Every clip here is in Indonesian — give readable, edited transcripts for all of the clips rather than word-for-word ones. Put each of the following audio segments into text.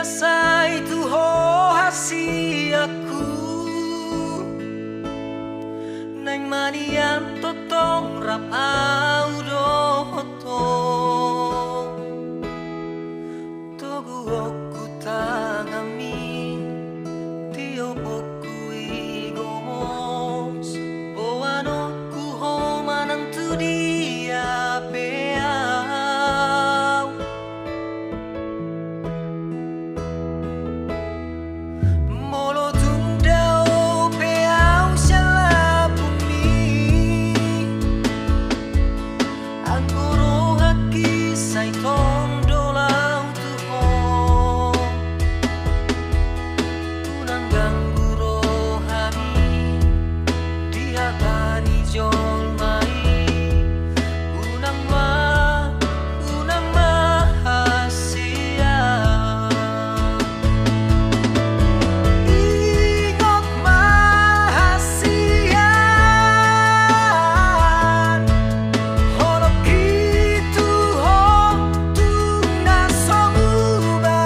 biasa itu hasi aku neng manian totong rap audo hoto togu oku tangami tio boku igomos boano ku homanang tu dia peau molo tundao peau shala bumi angkoro haki sai tondo lau tuho unang ganggu rohani dihatani jolmai unang mahasia ingot mahasian holok kitu ho tuna somuba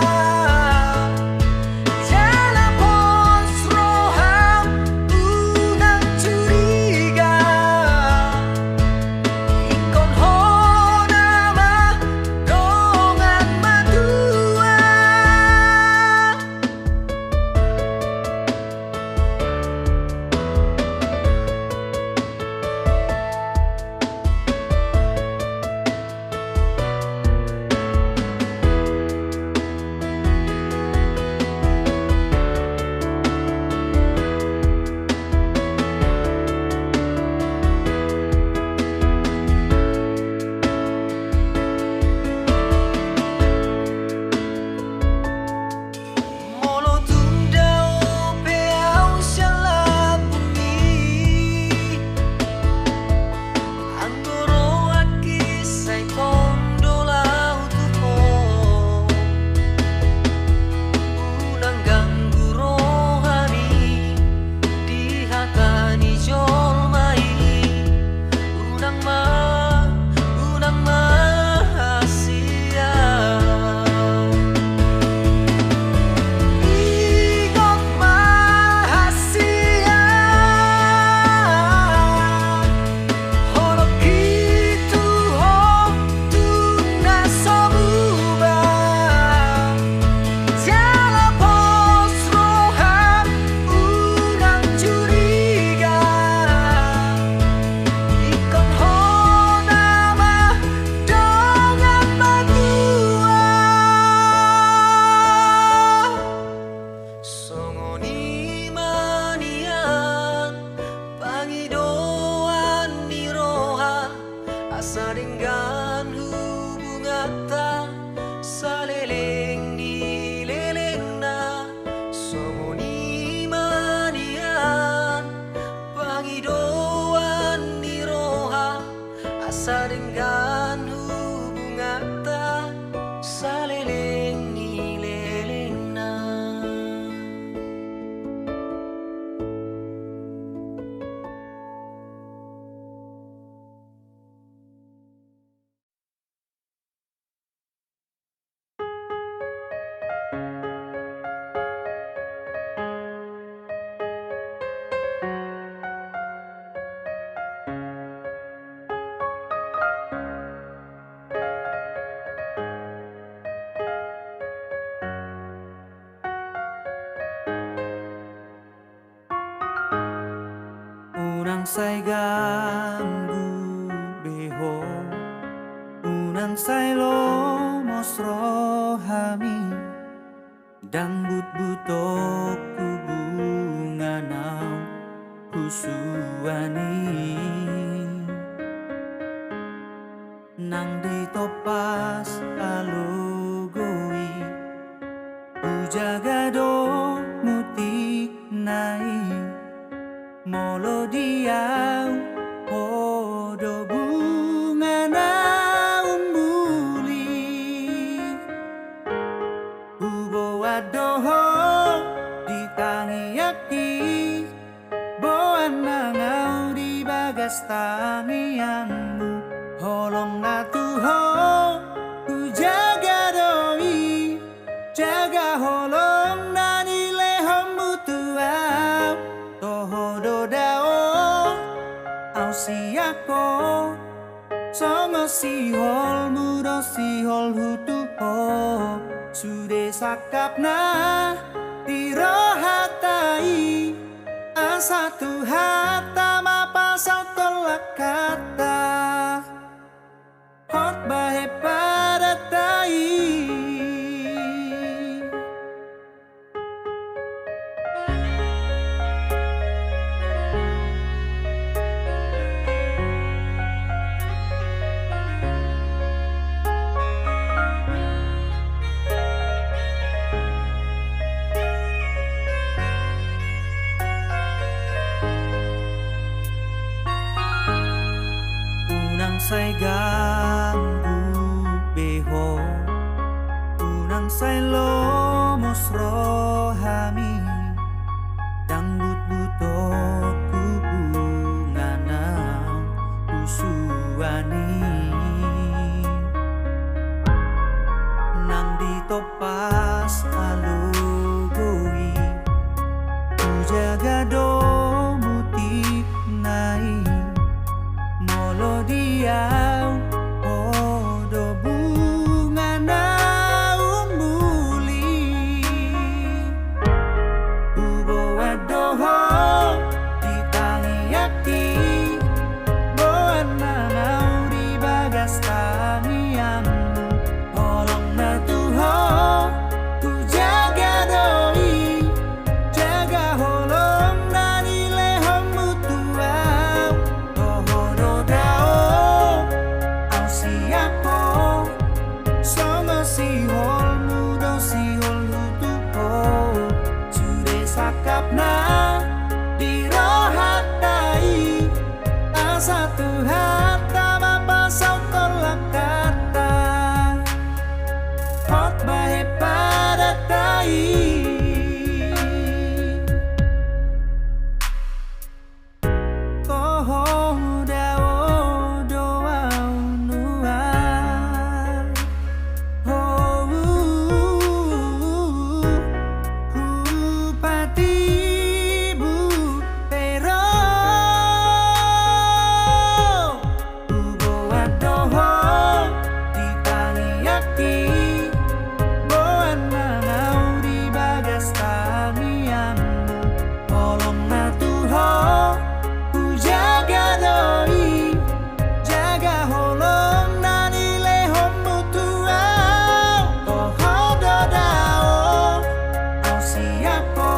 jala pos roham unang curiga ikon ho nama dongan madua molo tundao peau shala bumi angkoro haki sai tondo lau tuho unang ganggu rohani dihatani jolmai unang mahasia ingot mahasian holok kitu ho tuna somuba jala pos roham unang curiga ikon ho nama dongan madua songoni manian pangidoan ni roha asaringgan hubungata saleleng ni lelengna songoni manian pangidoan ni roha asaringgan hubungata saleleng ni lelengna. Unang say ganggu beho unang say lomos rohami dangdut butok kubunganau husuani nang ditopas alogoi ujagado mutik nai molo diau podo bunga naung muli ubo adoho ditangiaki boan nangau di bagas tangianmu holong natuho ku jaga doi jaga ho holong nani le hambutuau toho dodao au siako songo sihol mudo sihol hutu ho sude sakapna dirohatai asatu hata mapasau tolak kata hot bahe pada tai. Unang say ganggu beho unang say lomos rohami dangdut buto kubunganang usuani nang ditopas alugoi ujaga do mutik nai molo diau odo bunga naung muli ubo adoho ditangiaki boan nanau di bagas tanianmu holong na tuho ku jaga doi jaga holong nani lehom mutuau toho dodao au siako songo sihol mudo sihol hutupo sude sakapna dirohatai asatu hata mapasau tolak kata hot bahe pada tai. Toho dao doau nuai hupati butero ubo adoho ditangiaki boan nanau di bagas tanianmu holong na tuho ku jaga doi jaga holong nani lehom mutuau toho dodao au siako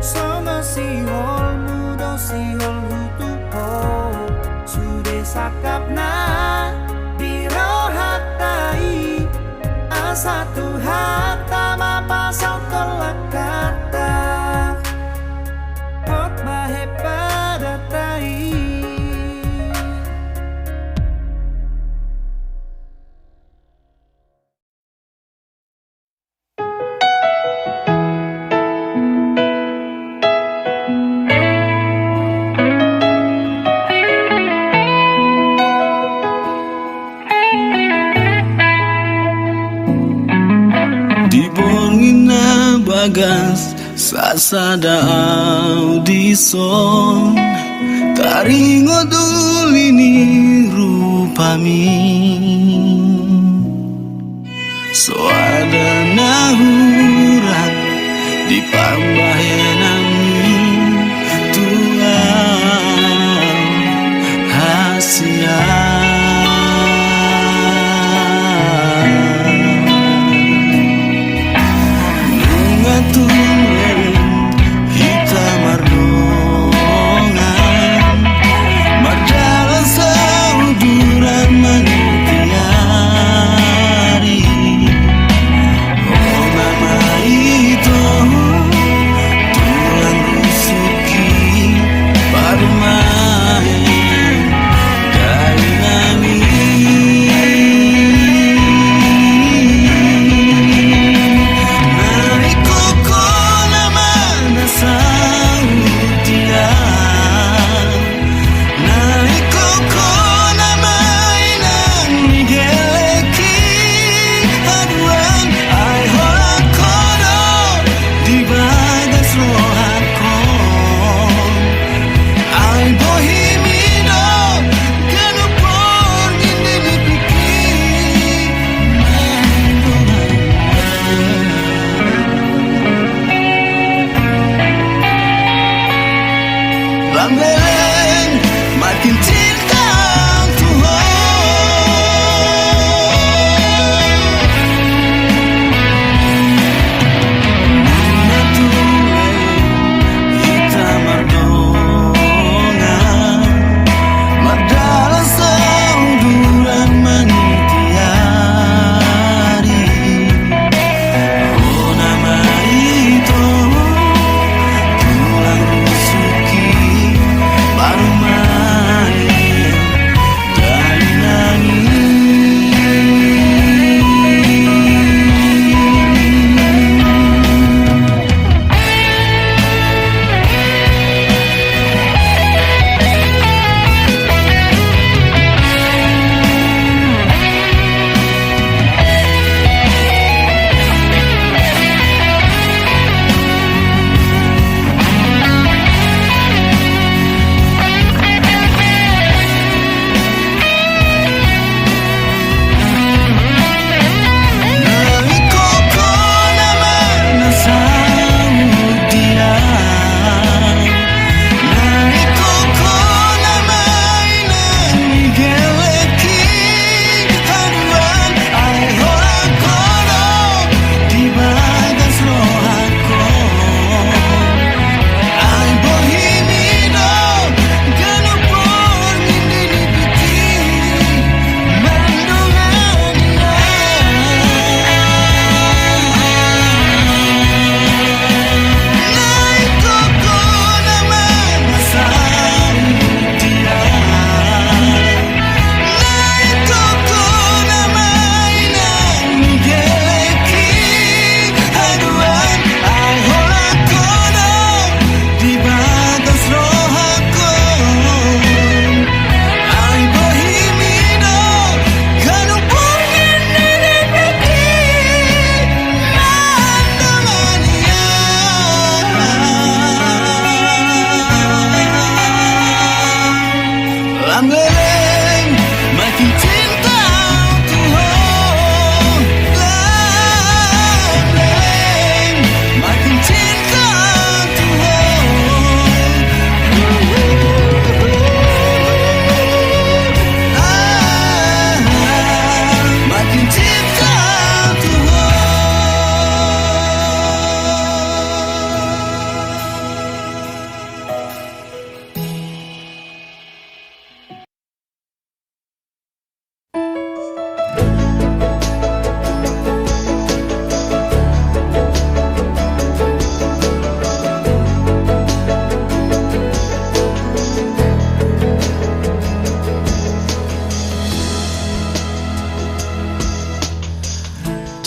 songo sihol mudo sihol hutupo sude sakapna dirohatai asatu hata mapasau tolak kata hot bahe pada tai. Dibongina bagas sasada audison taringo dulini rupami so ada nahurat di pambahenami tuang hasia Oh mama itu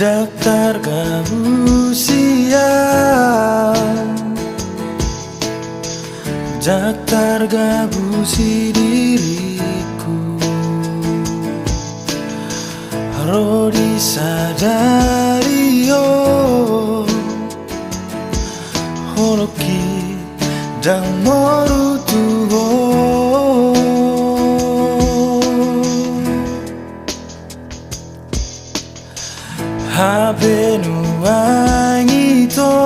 Jaktar gabusia, jaktar gabusi diriku, rodi sadari yo, holoki dan morutuho. Habe nuangi to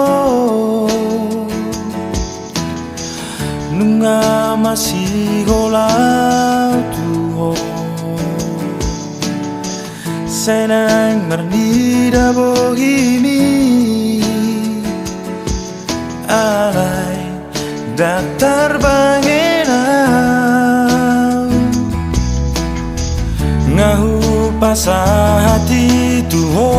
nunga masih golau tuho senang mernida bohimi alai daftar bangenau ngahu pasah hati tuho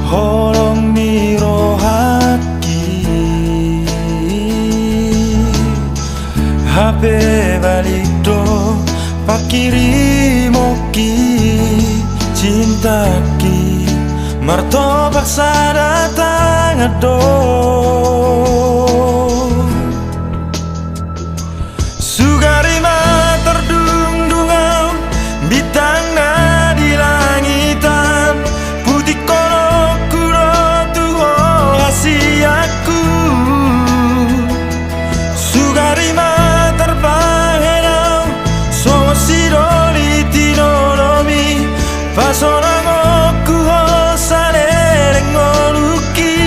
holong miro haki HP balik do pakiri moki cintaki martobak sadatang ado sugarima terdung-dungau bintang na di langitan putih kono kuro tuho kasih aku sugarima terbang henau songo sidoli tinolomi pasonang oku hosane rengoluki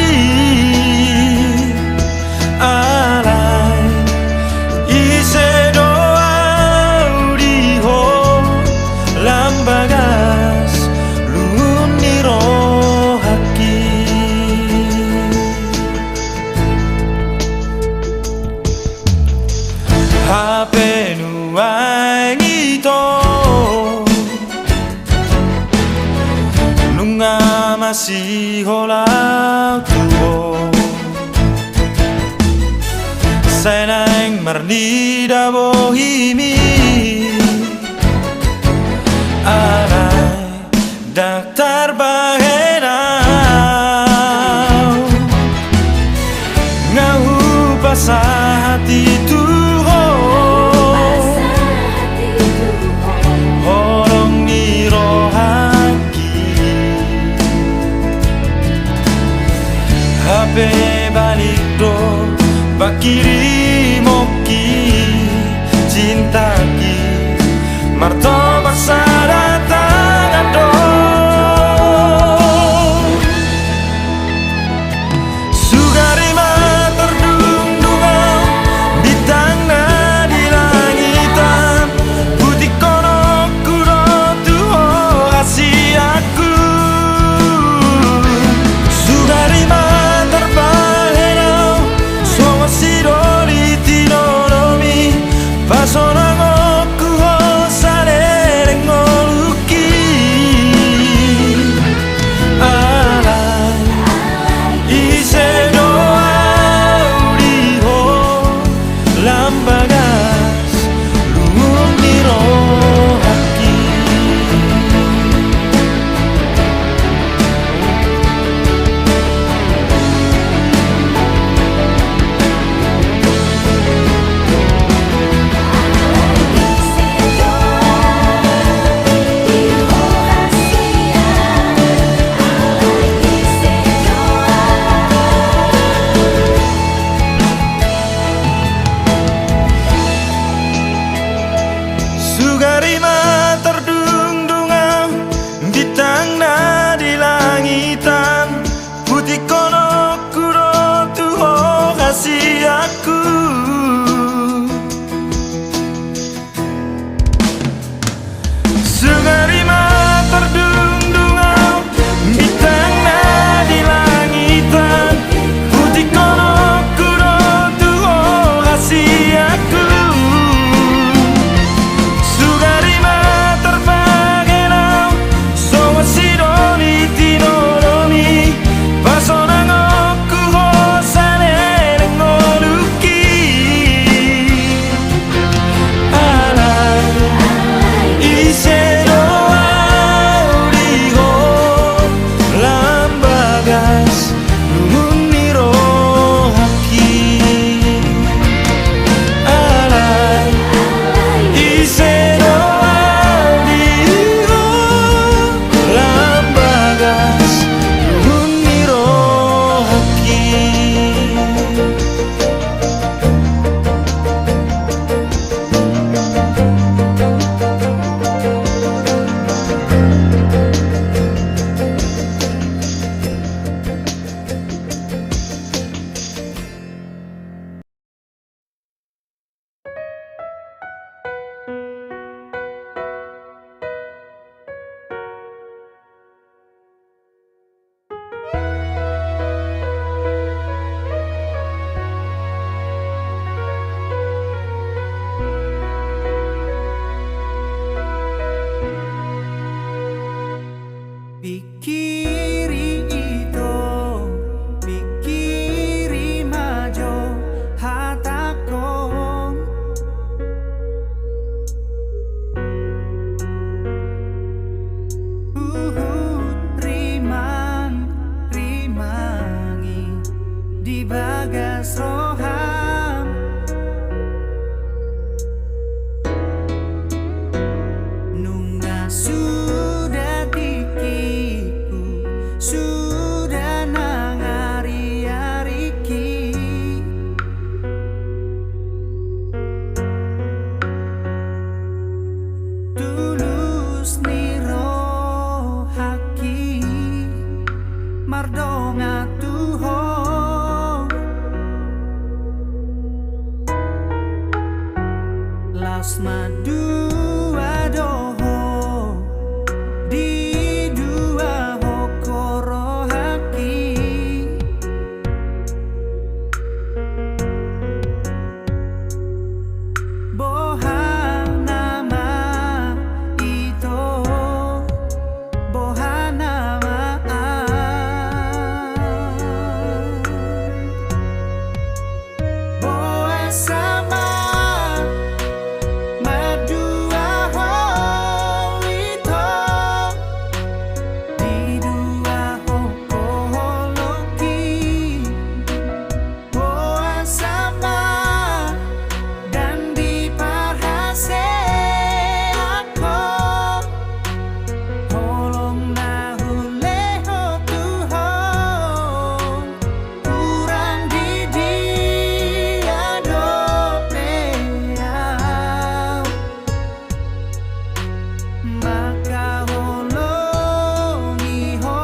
alai ise doa udiho lambagas luniro haki HP nuangi to nunga masih holau tuho senang mernida bohimi alai daftar bahenau ngahu pasah hati tuho holong niro haki HP balik do bakiri moki cintaki martobak sadatang ado sugarima terdung-dungau bintang na di langitan putih kono kuro tuho kasih aku sugarima terbang henau songo sidoli sudah nangari-ariki tulus niro haki mardonga tuho las madua doho di dua hokoro haki bohanama ito bohanama boa sama madua ho ito di dua hokoloki boa sama dan di parhase ako holong nahuleho tuhong kurang di dia dopeau maka holongi ho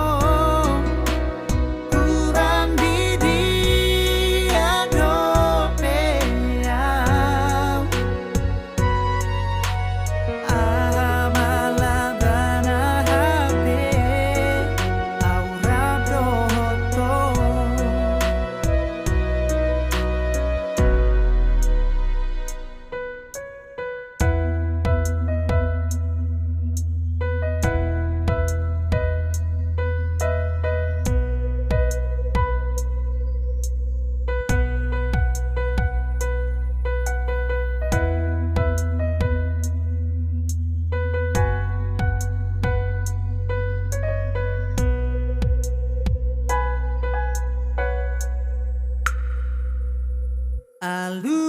kurang di dia dopeau amalabana hape aura broto Alu